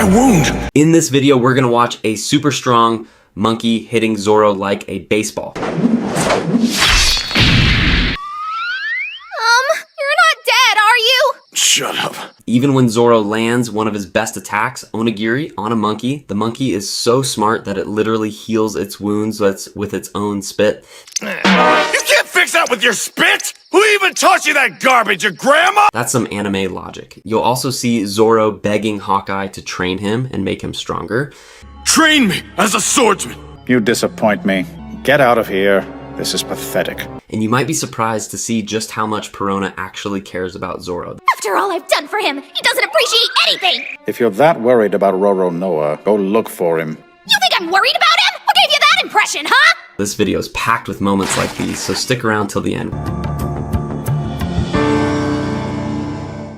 my wound. In this video, we're gonna watch a super strong monkey hitting Zoro like a baseball. You're not dead, are you? Shut up. Even when Zoro lands one of his best attacks, Onigiri, on a monkey, the monkey is so smart that it literally heals its wounds with its own spit. You can't fix that with your spit! Who even taught you that garbage, your grandma? That's some anime logic. You'll also see Zoro begging Hawkeye to train him and make him stronger. Train me as a swordsman. You disappoint me. Get out of here. This is pathetic. And you might be surprised to see just how much Perona actually cares about Zoro. After all I've done for him, he doesn't appreciate anything! If you're that worried about Roronoa, go look for him. You think I'm worried about him? What gave you that impression, huh? This video is packed with moments like these, so stick around till the end.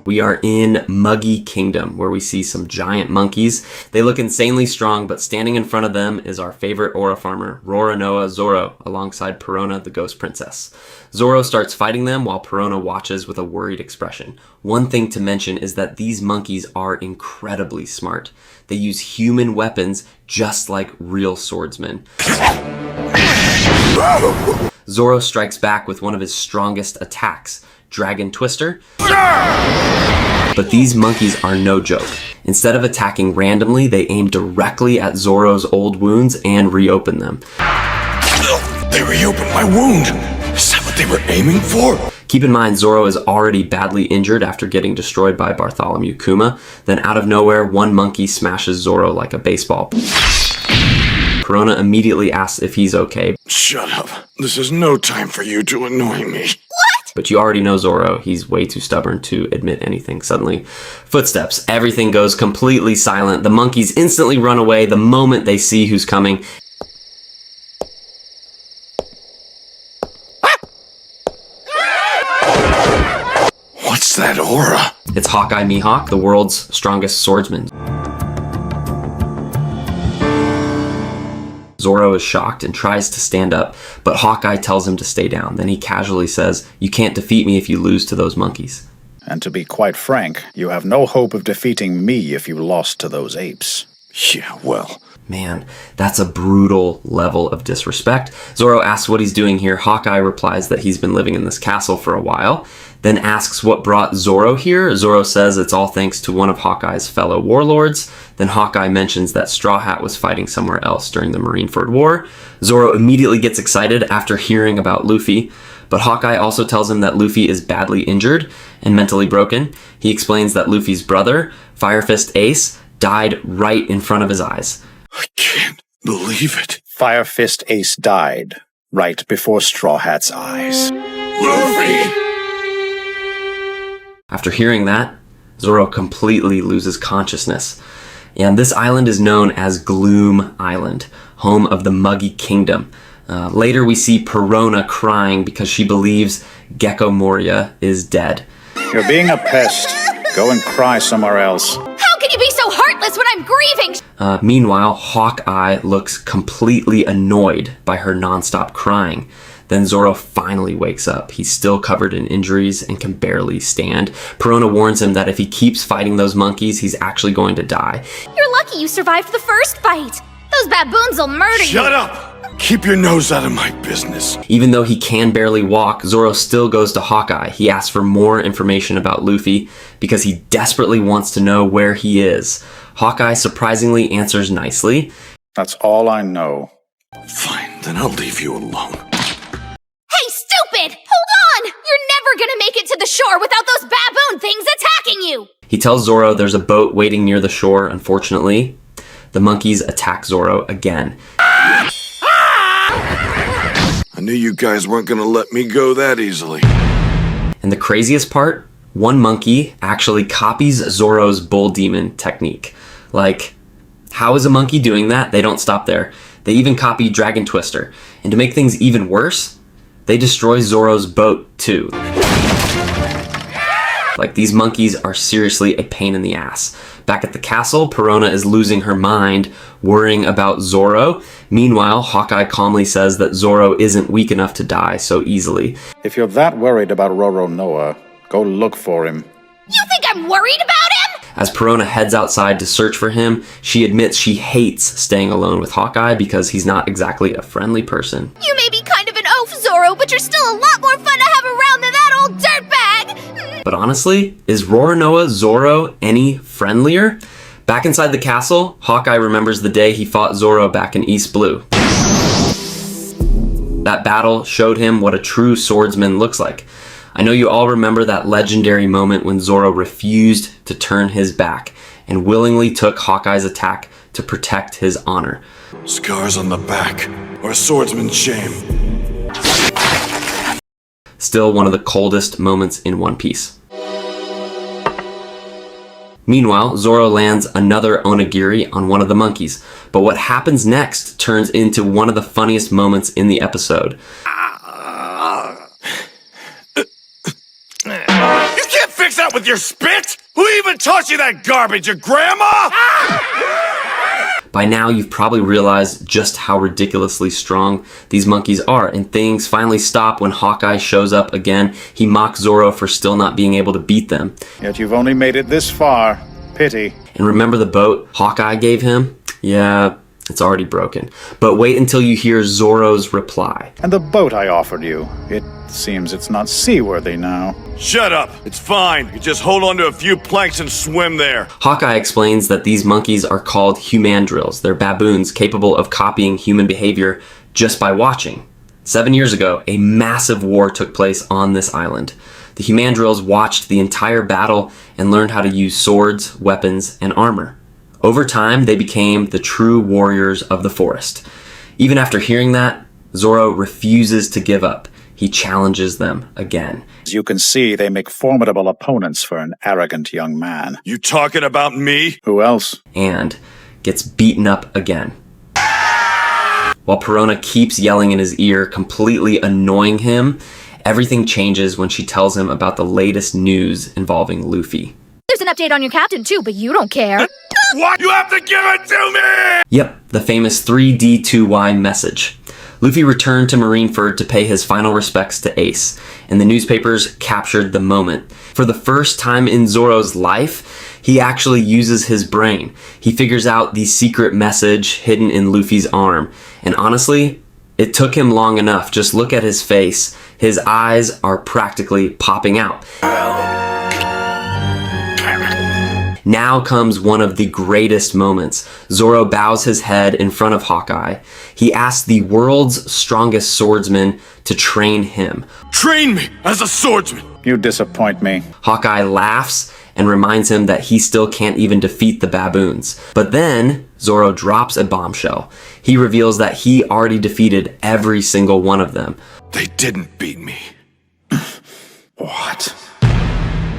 We are in Muggy Kingdom, where we see some giant monkeys. They look insanely strong, but standing in front of them is our favorite aura farmer, Roronoa Zoro, alongside Perona, the ghost princess. Zoro starts fighting them while Perona watches with a worried expression. One thing to mention is that these monkeys are incredibly smart. They use human weapons just like real swordsmen. Zoro strikes back with one of his strongest attacks, Dragon Twister. But these monkeys are no joke. Instead of attacking randomly, they aim directly at Zoro's old wounds and reopen them. They reopened my wound. Is that what they were aiming for? Keep in mind, Zoro is already badly injured after getting destroyed by Bartholomew Kuma. Then out of nowhere, one monkey smashes Zoro like a baseball. Perona immediately asks if he's okay. Shut up. This is no time for you to annoy me. What? But you already know Zoro. He's way too stubborn to admit anything. Suddenly, footsteps. Everything goes completely silent. The monkeys instantly run away the moment they see who's coming. What's that aura? It's Hawkeye Mihawk, the world's strongest swordsman. Zoro is shocked and tries to stand up, but Hawkeye tells him to stay down. Then he casually says, "You can't defeat me if you lose to those monkeys." And to be quite frank, you have no hope of defeating me if you lost to those apes. Yeah, well. Man, that's a brutal level of disrespect. Zoro asks what he's doing here. Hawkeye replies that he's been living in this castle for a while, then asks what brought Zoro here. Zoro says it's all thanks to one of Hawkeye's fellow warlords. Then Hawkeye mentions that Straw Hat was fighting somewhere else during the Marineford War. Zoro immediately gets excited after hearing about Luffy, but Hawkeye also tells him that Luffy is badly injured and mentally broken. He explains that Luffy's brother, Fire Fist Ace, died right in front of his eyes. I can't believe it. Fire Fist Ace died right before Straw Hat's eyes. Luffy! After hearing that, Zoro completely loses consciousness. And this island is known as Gloom Island, home of the Muggy Kingdom. Later we see Perona crying because she believes Gecko Moria is dead. You're being a pest. Go and cry somewhere else. How can you be so heartless when I'm grieving? Meanwhile, Hawkeye looks completely annoyed by her nonstop crying. Then Zoro finally wakes up. He's still covered in injuries and can barely stand. Perona warns him that if he keeps fighting those monkeys, he's actually going to die. You're lucky you survived the first fight. Those baboons will murder you. Shut up! Keep your nose out of my business. Even though he can barely walk, Zoro still goes to Hawkeye. He asks for more information about Luffy because he desperately wants to know where he is. Hawkeye surprisingly answers nicely. That's all I know. Fine, then I'll leave you alone. Hey, stupid! Hold on! You're never gonna make it to the shore without those baboon things attacking you! He tells Zoro there's a boat waiting near the shore. Unfortunately, the monkeys attack Zoro again. I knew you guys weren't gonna let me go that easily. And the craziest part, one monkey actually copies Zoro's bull demon technique. Like, how is a monkey doing that? They don't stop there. They even copy Dragon Twister. And to make things even worse, they destroy Zoro's boat too. Like, these monkeys are seriously a pain in the ass. Back at the castle, Perona is losing her mind, worrying about Zoro. Meanwhile, Hawkeye calmly says that Zoro isn't weak enough to die so easily. If you're that worried about Roronoa, go look for him. You think I'm worried about him? As Perona heads outside to search for him, she admits she hates staying alone with Hawkeye because he's not exactly a friendly person. You may be kind of an oaf, Zoro, but you're still a lot more fun to have around than that old dirtbag! But honestly, is Roronoa Zoro any friendlier? Back inside the castle, Hawkeye remembers the day he fought Zoro back in East Blue. That battle showed him what a true swordsman looks like. I know you all remember that legendary moment when Zoro refused to turn his back and willingly took Hawkeye's attack to protect his honor. Scars on the back are a swordsman's shame. Still one of the coldest moments in One Piece. Meanwhile, Zoro lands another onigiri on one of the monkeys, but what happens next turns into one of the funniest moments in the episode. You can't fix that with your spit! Who even taught you that garbage, your grandma? By now, you've probably realized just how ridiculously strong these monkeys are, and things finally stop when Hawkeye shows up again. He mocks Zoro for still not being able to beat them. Yet you've only made it this far. Pity. And remember the boat Hawkeye gave him? Yeah, it's already broken. But wait until you hear Zoro's reply. And the boat I offered you, it seems it's not seaworthy now. Shut up! It's fine. You just hold on to a few planks and swim there. Hawkeye explains that these monkeys are called humandrills. They're baboons capable of copying human behavior just by watching. 7 years ago, a massive war took place on this island. The humandrills watched the entire battle and learned how to use swords, weapons, and armor. Over time, they became the true warriors of the forest. Even after hearing that, Zoro refuses to give up. He challenges them again. As you can see, they make formidable opponents for an arrogant young man. You talking about me? Who else? And gets beaten up again. While Perona keeps yelling in his ear, completely annoying him, everything changes when she tells him about the latest news involving Luffy. There's an update on your captain too, but you don't care. What? You have to give it to me! Yep, the famous 3D2Y message. Luffy returned to Marineford to pay his final respects to Ace, and the newspapers captured the moment. For the first time in Zoro's life, he actually uses his brain. He figures out the secret message hidden in Luffy's arm, and honestly, it took him long enough. Just look at his face. His eyes are practically popping out. Now comes one of the greatest moments. Zoro bows his head in front of Hawkeye. He asks the world's strongest swordsman to train him. Train me as a swordsman! You disappoint me. Hawkeye laughs and reminds him that he still can't even defeat the baboons. But then, Zoro drops a bombshell. He reveals that he already defeated every single one of them. They didn't beat me. What?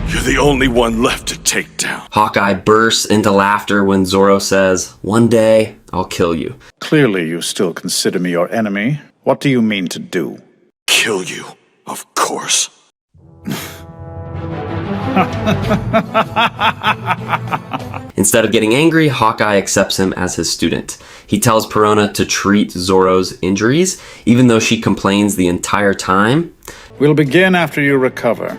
You're the only one left to take down. Hawkeye bursts into laughter when Zoro says, "One day, I'll kill you." Clearly you still consider me your enemy. What do you mean to do? Kill you, of course. Instead of getting angry, Hawkeye accepts him as his student. He tells Perona to treat Zoro's injuries, even though she complains the entire time. We'll begin after you recover.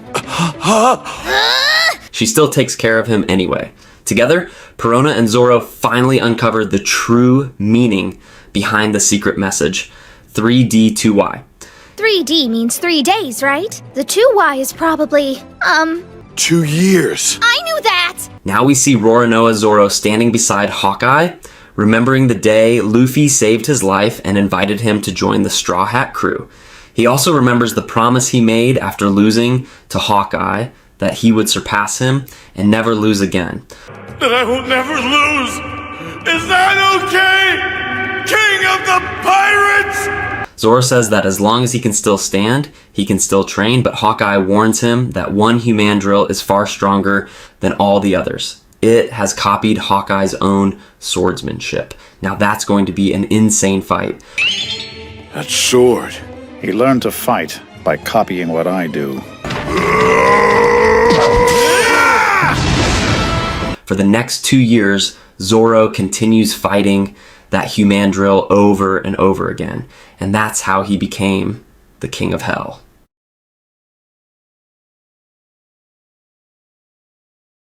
She still takes care of him anyway. Together, Perona and Zoro finally uncover the true meaning behind the secret message, 3D2Y. 3D means 3 days, right? The 2Y is probably, 2 years. I knew that! Now we see Roronoa Zoro standing beside Hawkeye, remembering the day Luffy saved his life and invited him to join the Straw Hat crew. He also remembers the promise he made after losing to Hawkeye that he would surpass him and never lose again. That I will never lose! Is that okay? King of the Pirates! Zoro says that as long as he can still stand, he can still train, but Hawkeye warns him that one humandrill is far stronger than all the others. It has copied Hawkeye's own swordsmanship. Now that's going to be an insane fight. That sword. He learned to fight by copying what I do. For the next 2 years, Zoro continues fighting that humandrill over and over again, and that's how he became the King of Hell.